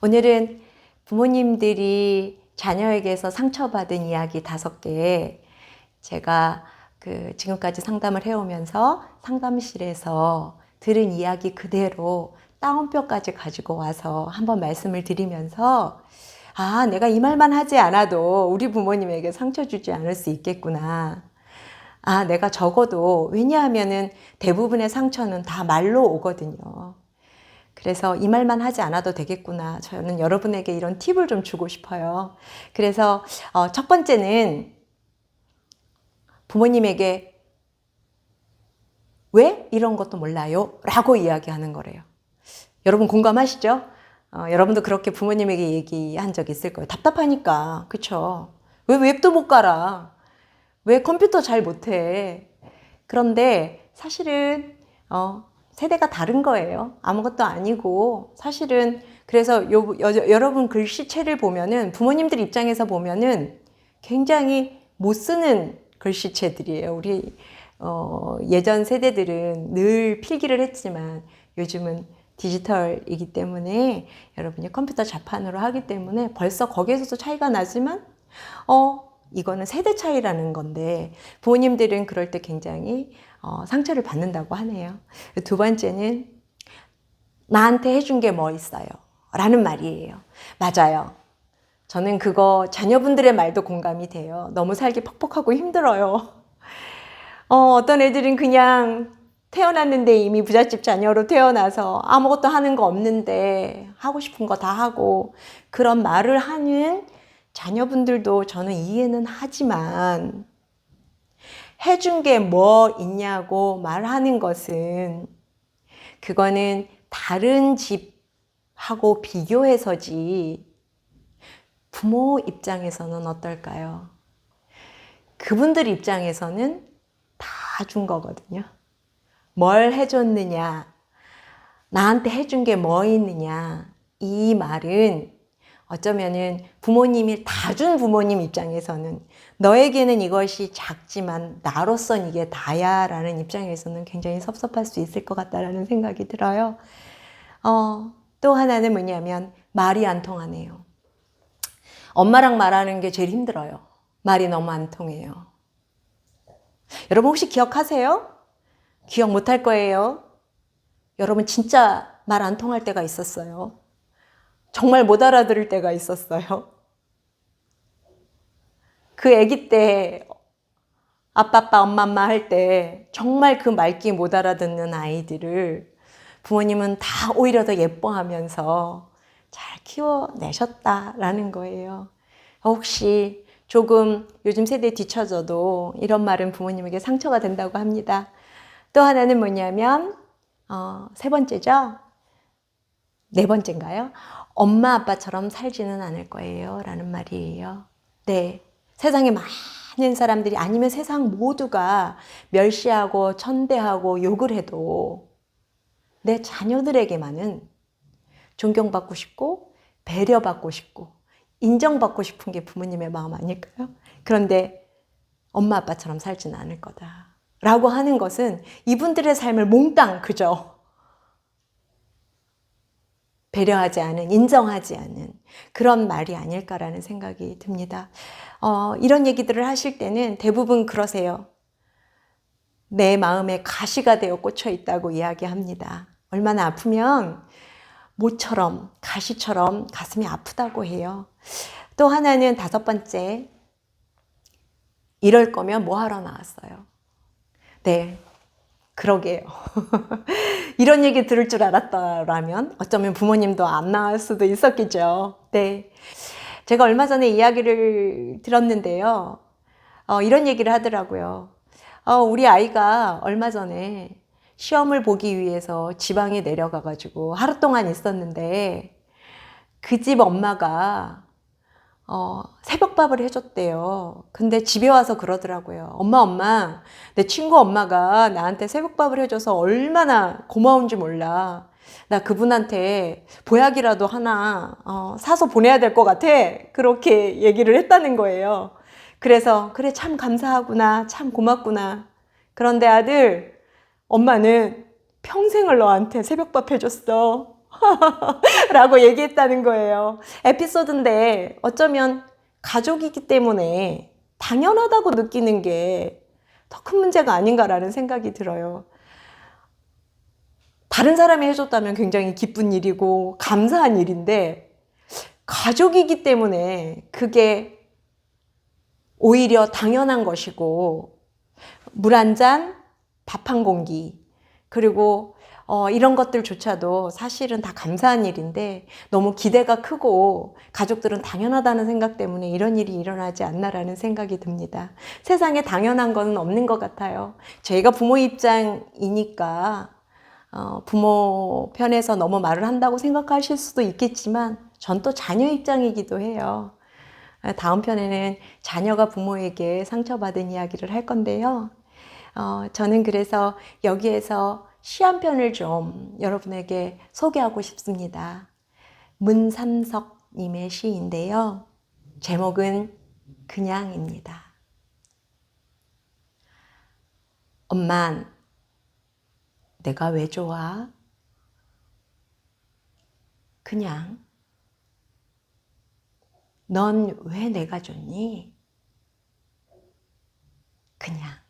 오늘은 부모님들이 자녀에게서 상처받은 이야기 5개, 제가 지금까지 상담을 해오면서 상담실에서 들은 이야기 그대로 따옴표까지 가지고 와서 한번 말씀을 드리면서, 내가 이 말만 하지 않아도 우리 부모님에게 상처 주지 않을 수 있겠구나. 내가 적어도, 왜냐하면은 대부분의 상처는 다 말로 오거든요. 그래서 이 말만 하지 않아도 되겠구나. 저는 여러분에게 이런 팁을 좀 주고 싶어요. 그래서 첫 번째는 부모님에게 왜 이런 것도 몰라요? 라고 이야기하는 거래요. 여러분 공감하시죠? 여러분도 그렇게 부모님에게 얘기한 적 있을 거예요. 답답하니까. 그쵸? 왜 웹도 못 깔아? 왜 컴퓨터 잘 못해? 그런데 사실은 세대가 다른 거예요. 아무것도 아니고 사실은. 그래서 여러분 글씨체를 보면은, 부모님들 입장에서 보면은 굉장히 못 쓰는 글씨체들이에요. 우리 예전 세대들은 늘 필기를 했지만 요즘은 디지털이기 때문에, 여러분이 컴퓨터 자판으로 하기 때문에 벌써 거기에서도 차이가 나지만 이거는 세대 차이라는 건데, 부모님들은 그럴 때 굉장히 상처를 받는다고 하네요. 두 번째는 나한테 해준 게 뭐 있어요? 라는 말이에요. 맞아요. 저는 그거 자녀분들의 말도 공감이 돼요. 너무 살기 퍽퍽하고 힘들어요. 어떤 애들은 그냥 태어났는데 이미 부잣집 자녀로 태어나서 아무것도 하는 거 없는데 하고 싶은 거 다 하고, 그런 말을 하는 자녀분들도 저는 이해는 하지만, 해준 게 뭐 있냐고 말하는 것은, 그거는 다른 집하고 비교해서지 부모 입장에서는 어떨까요? 그분들 입장에서는 다 준 거거든요. 뭘 해줬느냐, 나한테 해준 게 뭐 있느냐, 이 말은 어쩌면은 부모님이 다 준 부모님 입장에서는, 너에게는 이것이 작지만 나로선 이게 다야 라는 입장에서는 굉장히 섭섭할 수 있을 것 같다라는 생각이 들어요. 또 하나는 뭐냐면 말이 안 통하네요. 엄마랑 말하는 게 제일 힘들어요. 말이 너무 안 통해요. 여러분 혹시 기억하세요? 기억 못할 거예요. 여러분 진짜 말 안 통할 때가 있었어요. 정말 못 알아들을 때가 있었어요. 그 아기 때 아빠 엄마 할 때 정말 그 말귀 못 알아듣는 아이들을 부모님은 다 오히려 더 예뻐하면서 잘 키워내셨다라는 거예요. 혹시 조금 요즘 세대에 뒤처져도 이런 말은 부모님에게 상처가 된다고 합니다. 또 하나는 뭐냐면 세 번째죠. 네 번째인가요? 엄마 아빠처럼 살지는 않을 거예요 라는 말이에요. 네, 세상에 많은 사람들이, 아니면 세상 모두가 멸시하고 천대하고 욕을 해도 내 자녀들에게만은 존경받고 싶고 배려받고 싶고 인정받고 싶은 게 부모님의 마음 아닐까요? 그런데 엄마 아빠처럼 살지는 않을 거다 라고 하는 것은 이분들의 삶을 몽땅 그저 배려하지 않은, 인정하지 않은 그런 말이 아닐까라는 생각이 듭니다. 이런 얘기들을 하실 때는 대부분 그러세요. 내 마음에 가시가 되어 꽂혀 있다고 이야기합니다. 얼마나 아프면 모처럼, 가시처럼 가슴이 아프다고 해요. 또 하나는 5번째, 이럴 거면 뭐 하러 나왔어요? 네, 그러게요. 이런 얘기 들을 줄 알았더라면 어쩌면 부모님도 안 나올 수도 있었겠죠. 네, 제가 얼마 전에 이야기를 들었는데요. 이런 얘기를 하더라고요. 우리 아이가 얼마 전에 시험을 보기 위해서 지방에 내려가가지고 하루 동안 있었는데, 그 집 엄마가 새벽밥을 해줬대요. 근데 집에 와서 그러더라고요. 엄마, 내 친구 엄마가 나한테 새벽밥을 해줘서 얼마나 고마운지 몰라. 나 그분한테 보약이라도 하나 사서 보내야 될 것 같아. 그렇게 얘기를 했다는 거예요. 그래서 그래, 참 감사하구나, 참 고맙구나. 그런데 아들, 엄마는 평생을 너한테 새벽밥 해줬어. 라고 얘기했다는 거예요. 에피소드인데 어쩌면 가족이기 때문에 당연하다고 느끼는 게 더 큰 문제가 아닌가라는 생각이 들어요. 다른 사람이 해줬다면 굉장히 기쁜 일이고 감사한 일인데 가족이기 때문에 그게 오히려 당연한 것이고 물 한 잔, 밥 한 공기 그리고 이런 것들조차도 사실은 다 감사한 일인데 너무 기대가 크고 가족들은 당연하다는 생각 때문에 이런 일이 일어나지 않나라는 생각이 듭니다. 세상에 당연한 건 없는 것 같아요. 저희가 부모 입장이니까 부모 편에서 너무 말을 한다고 생각하실 수도 있겠지만 전 또 자녀 입장이기도 해요. 다음 편에는 자녀가 부모에게 상처받은 이야기를 할 건데요. 저는 그래서 여기에서 시 한 편을 좀 여러분에게 소개하고 싶습니다. 문삼석님의 시인데요. 제목은 그냥입니다. 엄만, 내가 왜 좋아? 그냥. 넌 왜 내가 좋니? 그냥.